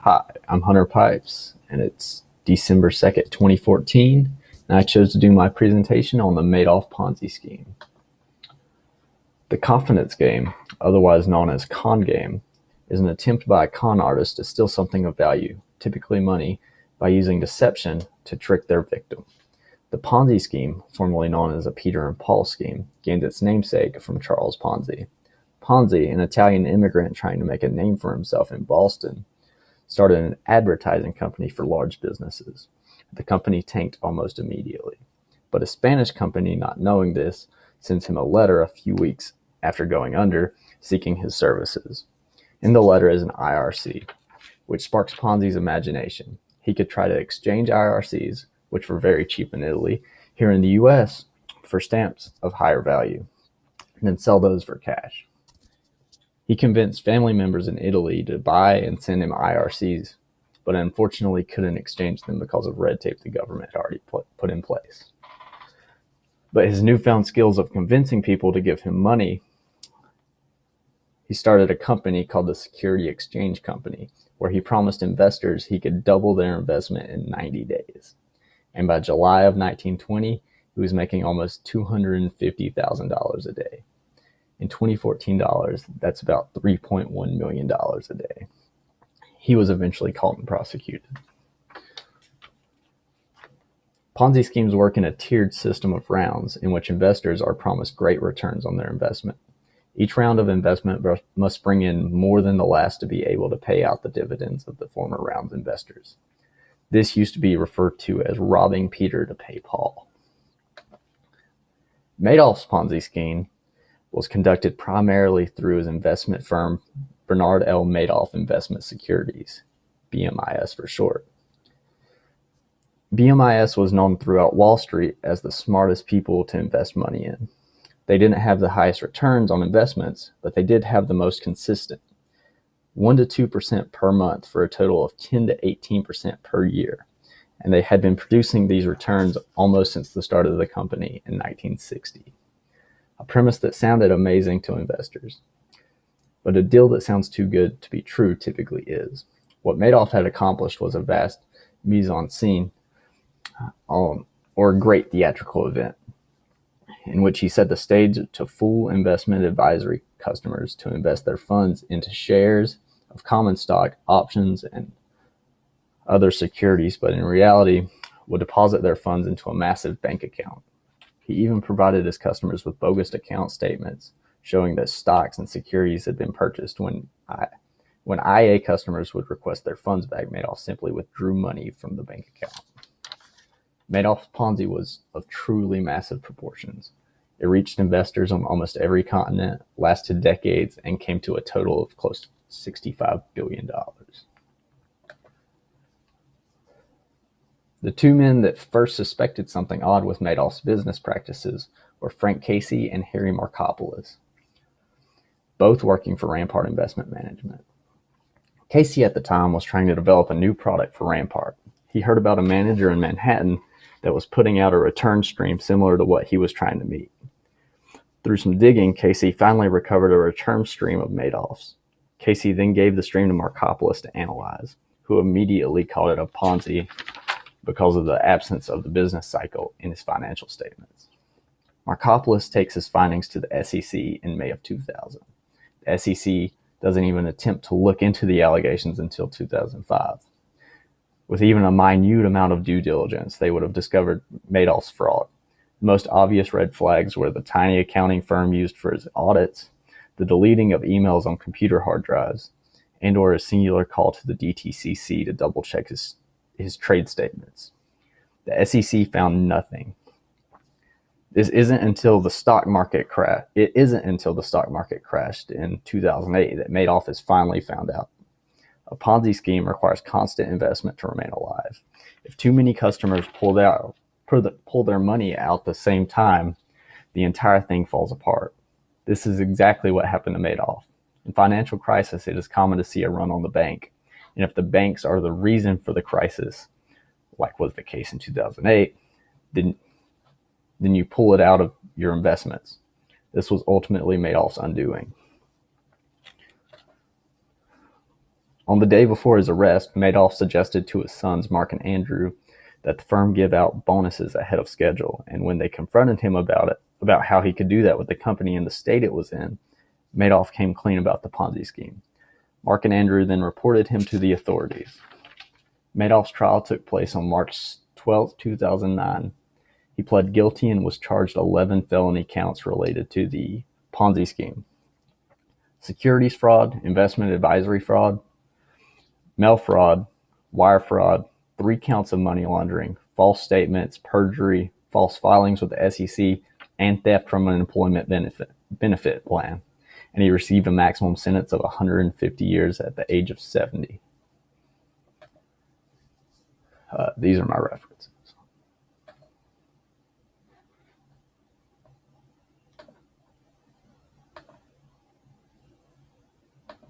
Hi, I'm Hunter Pipes, and it's December 2nd, 2014, and I chose to do my presentation on the Madoff Ponzi scheme. The confidence game, otherwise known as con game, is an attempt by a con artist to steal something of value, typically money, by using deception to trick their victim. The Ponzi scheme, formerly known as a Peter and Paul scheme, gained its namesake from Charles Ponzi. Ponzi, an Italian immigrant trying to make a name for himself in Boston, started an advertising company for large businesses. The company tanked almost immediately. But a Spanish company, not knowing this, sends him a letter a few weeks after going under, seeking his services. In the letter is an IRC, which sparks Ponzi's imagination. He could try to exchange IRCs, which were very cheap in Italy, here in the US for stamps of higher value, and then sell those for cash. He convinced family members in Italy to buy and send him IRCs, but unfortunately couldn't exchange them because of red tape the government had already put in place. But his newfound skills of convincing people to give him money, he started a company called the Security Exchange Company, where he promised investors he could double their investment in 90 days. And by July of 1920, he was making almost $250,000 a day. In 2014 dollars, that's about $3.1 million a day. He was eventually caught and prosecuted. Ponzi schemes work in a tiered system of rounds in which investors are promised great returns on their investment. Each round of investment must bring in more than the last to be able to pay out the dividends of the former round's investors. This used to be referred to as robbing Peter to pay Paul. Madoff's Ponzi scheme was conducted primarily through his investment firm, Bernard L. Madoff Investment Securities, BMIS for short. BMIS was known throughout Wall Street as the smartest people to invest money in. They didn't have the highest returns on investments, but they did have the most consistent, 1 to 2% per month for a total of 10 to 18% per year. And they had been producing these returns almost since the start of the company in 1960. A premise that sounded amazing to investors. But a deal that sounds too good to be true typically is. What Madoff had accomplished was a vast mise-en-scene, or a great theatrical event, in which he set the stage to fool investment advisory customers to invest their funds into shares of common stock, options, and other securities, but in reality would deposit their funds into a massive bank account. He even provided his customers with bogus account statements showing that stocks and securities had been purchased when IA customers would request their funds back. Madoff simply withdrew money from the bank account. Madoff's Ponzi was of truly massive proportions. It reached investors on almost every continent, lasted decades, and came to a total of close to $65 billion. The two men that first suspected something odd with Madoff's business practices were Frank Casey and Harry Markopolos, both working for Rampart Investment Management. Casey at the time was trying to develop a new product for Rampart. He heard about a manager in Manhattan that was putting out a return stream similar to what he was trying to meet. Through some digging, Casey finally recovered a return stream of Madoff's. Casey then gave the stream to Markopolos to analyze, who immediately called it a Ponzi because of the absence of the business cycle in his financial statements. Markopolos takes his findings to the SEC in May of 2000. The SEC doesn't even attempt to look into the allegations until 2005. With even a minute amount of due diligence, they would have discovered Madoff's fraud. The most obvious red flags were the tiny accounting firm used for his audits, the deleting of emails on computer hard drives, and or a singular call to the DTCC to double-check his trade statements. The SEC found nothing. It isn't until the stock market crashed in 2008 that Madoff is finally found out. A Ponzi scheme requires constant investment to remain alive. If too many customers pull their money out at the same time, the entire thing falls apart. This is exactly what happened to Madoff. In financial crisis, it is common to see a run on the bank. And if the banks are the reason for the crisis, like was the case in 2008, then you pull it out of your investments. This was ultimately Madoff's undoing. On the day before his arrest, Madoff suggested to his sons, Mark and Andrew, that the firm give out bonuses ahead of schedule, and when they confronted him about how he could do that with the company in the state it was in, Madoff came clean about the Ponzi scheme. Mark and Andrew then reported him to the authorities. Madoff's trial took place on March 12, 2009. He pled guilty and was charged 11 felony counts related to the Ponzi scheme: securities fraud, investment advisory fraud, mail fraud, wire fraud, 3 counts of money laundering, false statements, perjury, false filings with the SEC, and theft from an employment benefit plan. And he received a maximum sentence of 150 years at the age of 70. These are my references.